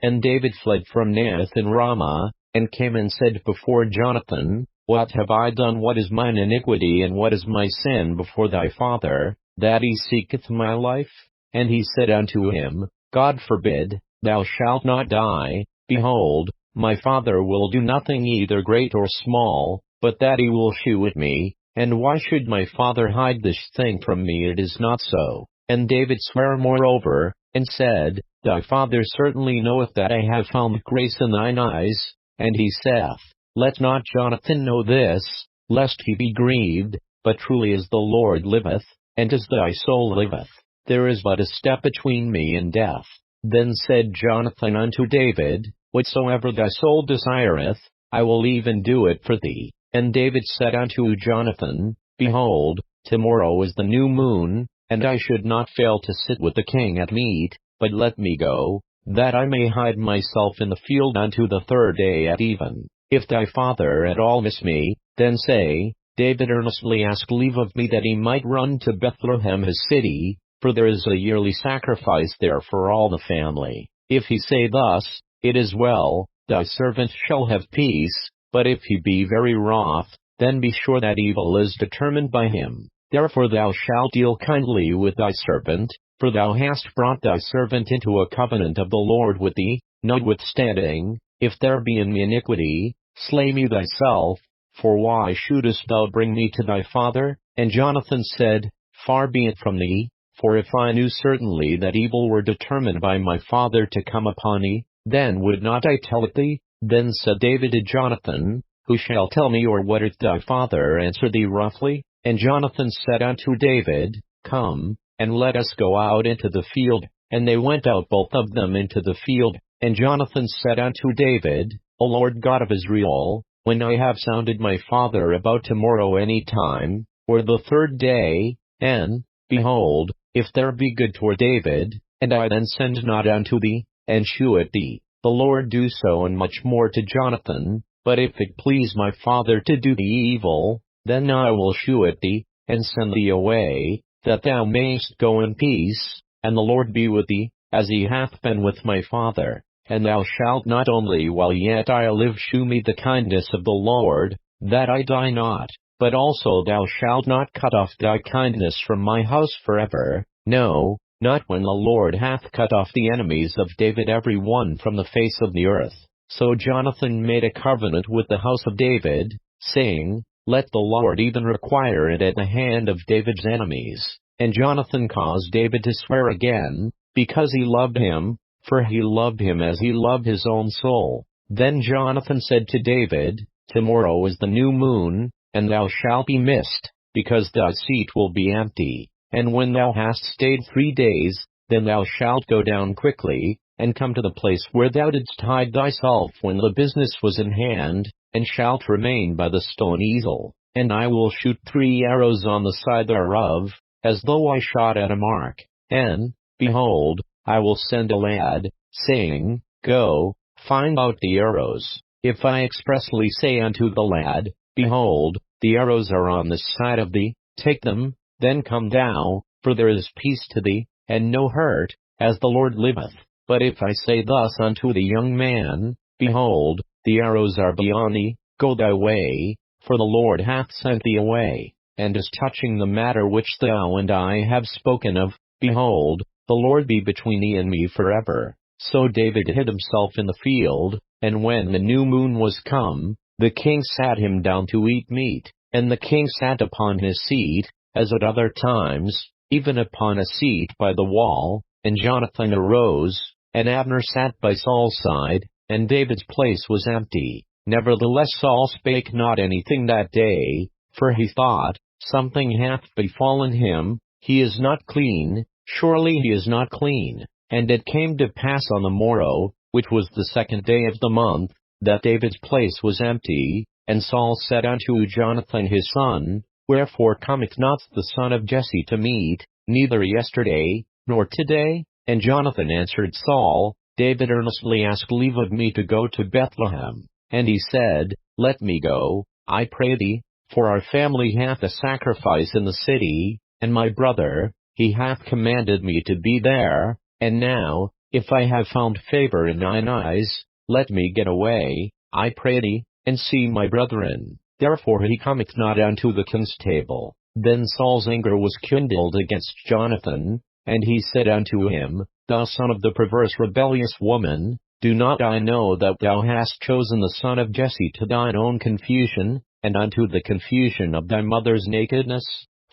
And David fled from Naioth in Ramah, and came and said before Jonathan, What have I done? What is mine iniquity, and what is my sin before thy father, that he seeketh my life? And he said unto him, God forbid, thou shalt not die. Behold, my father will do nothing either great or small, but that he will shew it me. And why should my father hide this thing from me? It is not so. And David sware moreover, and said, Thy father certainly knoweth that I have found grace in thine eyes. And he saith, Let not Jonathan know this, lest he be grieved, but truly as the Lord liveth, and as thy soul liveth, there is but a step between me and death. Then said Jonathan unto David, Whatsoever thy soul desireth, I will even do it for thee. And David said unto Jonathan, Behold, tomorrow is the new moon, and I should not fail to sit with the king at meat, but let me go, that I may hide myself in the field unto the third day at even. If thy father at all miss me, then say, David earnestly asked leave of me that he might run to Bethlehem his city, for there is a yearly sacrifice there for all the family. If he say thus, It is well, thy servant shall have peace, but if he be very wroth, then be sure that evil is determined by him. Therefore thou shalt deal kindly with thy servant, for thou hast brought thy servant into a covenant of the Lord with thee. Notwithstanding, if there be in me iniquity, slay me thyself, for why shouldest thou bring me to thy father? And Jonathan said, Far be it from thee, for if I knew certainly that evil were determined by my father to come upon thee, then would not I tell it thee? Then said David to Jonathan, Who shall tell me, or what if thy father answer thee roughly? And Jonathan said unto David, Come, and let us go out into the field. And they went out both of them into the field. And Jonathan said unto David, O Lord God of Israel, when I have sounded my father about tomorrow any time, or the third day, and, behold, if there be good toward David, and I then send not unto thee, and shew it thee, the Lord do so and much more to Jonathan. But if it please my father to do thee evil, then I will shew it thee, and send thee away, that thou mayest go in peace, and the Lord be with thee, as he hath been with my father. And thou shalt not only while yet I live shew me the kindness of the Lord, that I die not, but also thou shalt not cut off thy kindness from my house forever, no, not when the Lord hath cut off the enemies of David every one from the face of the earth. So Jonathan made a covenant with the house of David, saying, Let the Lord even require it at the hand of David's enemies. And Jonathan caused David to swear again, because he loved him, for he loved him as he loved his own soul. Then Jonathan said to David, Tomorrow is the new moon, and thou shalt be missed, because thy seat will be empty. And when thou hast stayed 3 days, then thou shalt go down quickly, and come to the place where thou didst hide thyself when the business was in hand, and shalt remain by the stone easel. And I will shoot 3 arrows on the side thereof, as though I shot at a mark. And, behold, I will send a lad, saying, Go, find out the arrows. If I expressly say unto the lad, Behold, the arrows are on this side of thee, take them, then come thou, for there is peace to thee, and no hurt, as the Lord liveth. But if I say thus unto the young man, Behold, the arrows are beyond thee, go thy way, for the Lord hath sent thee away. And as touching the matter which thou and I have spoken of, behold, the Lord be between thee and me forever. So David hid himself in the field, and when the new moon was come, the king sat him down to eat meat. And the king sat upon his seat, as at other times, even upon a seat by the wall. And Jonathan arose, and Abner sat by Saul's side, and David's place was empty. Nevertheless Saul spake not anything that day, for he thought, Something hath befallen him, he is not clean, surely he is not clean. And it came to pass on the morrow, which was the 2nd day of the month, that David's place was empty. And Saul said unto Jonathan his son, Wherefore cometh not the son of Jesse to meat, neither yesterday, nor today? And Jonathan answered Saul, David earnestly asked leave of me to go to Bethlehem. And he said, Let me go, I pray thee, for our family hath a sacrifice in the city, and my brother, he hath commanded me to be there. And now, If I have found favor in thine eyes, let me get away, I pray thee, and see my brethren. Therefore he cometh not unto the king's table. Then Saul's anger was kindled against Jonathan, and he said unto him, Thou son of the perverse rebellious woman, do not I know that thou hast chosen the son of Jesse to thine own confusion, and unto the confusion of thy mother's nakedness?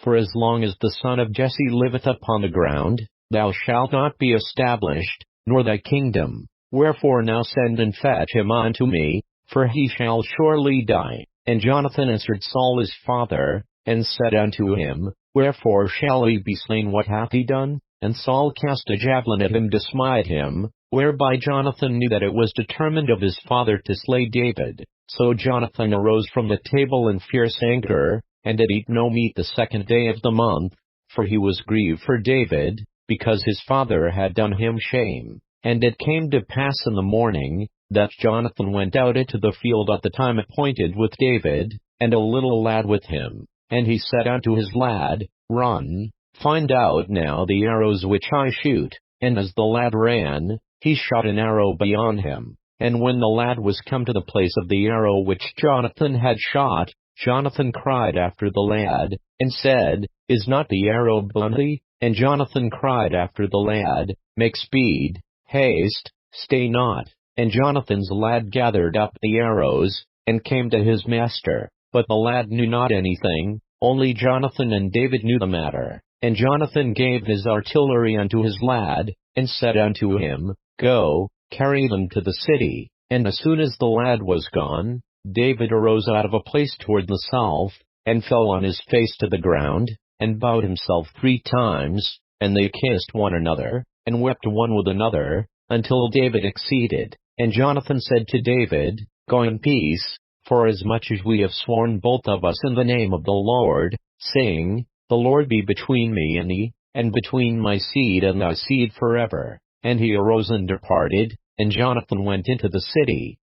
For as long as the son of Jesse liveth upon the ground, thou shalt not be established, nor thy kingdom. Wherefore now send and fetch him unto me, for he shall surely die. And Jonathan answered Saul his father, and said unto him, Wherefore shall he be slain? What hath he done? And Saul cast a javelin at him to smite him, whereby Jonathan knew that it was determined of his father to slay David. So Jonathan arose from the table in fierce anger, and did eat no meat the second day of the month, for he was grieved for David, because his father had done him shame. And it came to pass in the morning, that Jonathan went out into the field at the time appointed with David, and a little lad with him. And he said unto his lad, Run, find out now the arrows which I shoot. And as the lad ran, he shot an arrow beyond him. And when the lad was come to the place of the arrow which Jonathan had shot, Jonathan cried after the lad, and said, Is not the arrow beyond thee? And Jonathan cried after the lad, Make speed, haste, stay not. And Jonathan's lad gathered up the arrows, and came to his master. But the lad knew not anything, only Jonathan and David knew the matter. And Jonathan gave his artillery unto his lad, and said unto him, Go, carry them to the city. And as soon as the lad was gone, David arose out of a place toward the south, and fell on his face to the ground, and bowed himself 3 times, and they kissed one another, and wept one with another, until David exceeded. And Jonathan said to David, Go in peace, forasmuch as we have sworn both of us in the name of the Lord, saying, The Lord be between me and thee, and between my seed and thy seed forever. And he arose and departed, and Jonathan went into the city.